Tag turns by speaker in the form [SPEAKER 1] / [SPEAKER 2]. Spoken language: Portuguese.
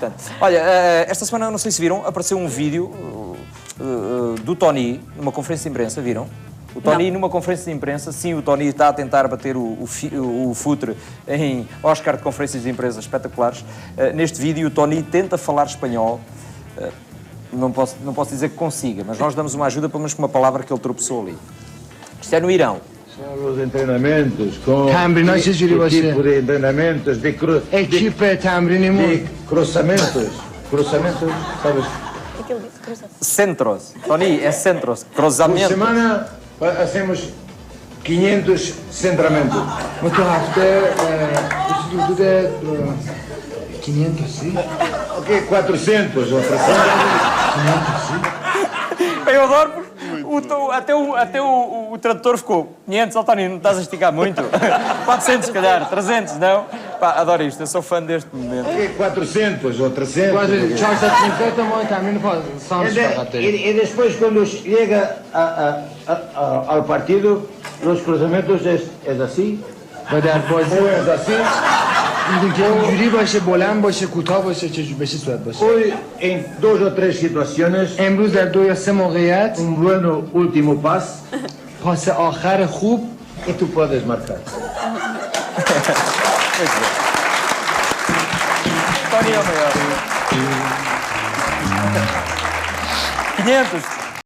[SPEAKER 1] importante. Olha, esta semana, não sei se viram, apareceu um vídeo do Tony numa conferência de imprensa, viram? O Tony numa conferência de imprensa, sim, o Tony está a tentar bater o futre em Oscar de conferências de imprensa espetaculares. Neste vídeo o Tony tenta falar espanhol, não posso dizer que consiga, mas nós damos uma ajuda pelo menos com uma palavra que ele tropeçou ali. Isto é no Irão.
[SPEAKER 2] São os treinamentos com
[SPEAKER 3] تمرینای چجوری باشه؟
[SPEAKER 2] tipo de treinamentos de
[SPEAKER 3] اکیپ تمرینیمون
[SPEAKER 2] cruzamentos, sabes?
[SPEAKER 4] O que ele disse? Cruzado.
[SPEAKER 1] Centros. Tony, é centros.
[SPEAKER 2] Por
[SPEAKER 1] Cruzamento.
[SPEAKER 2] semana hacemos 500 centramentos.
[SPEAKER 3] ما تو هفته حدود 500 سی
[SPEAKER 2] Ok, 400 ou 300.
[SPEAKER 1] Eu adoro porque até o tradutor ficou 500, ó Tony, não estás a esticar muito? 400 se calhar, 300, não? Pá, adoro isto, eu sou fã deste momento.
[SPEAKER 2] Ok, 400 ou 300.
[SPEAKER 3] باید 400 تا ما تمرین سانس فقط داریم
[SPEAKER 2] Y después cuando llega al partido, los cruzamientos es así,
[SPEAKER 3] و در بازی
[SPEAKER 2] o es así.
[SPEAKER 3] میدونی که اینجوری باشه بلند باشه کوتاه باشه به چه صورت باشه
[SPEAKER 2] Hoy en 2 o 3 situaciones,
[SPEAKER 3] امروز در 2 یا 3 موقعیت
[SPEAKER 2] un bueno último pas
[SPEAKER 3] پاس آخر خوب
[SPEAKER 2] y tú puedes marcar.
[SPEAKER 1] Muito bem. Tony é o maior. 500.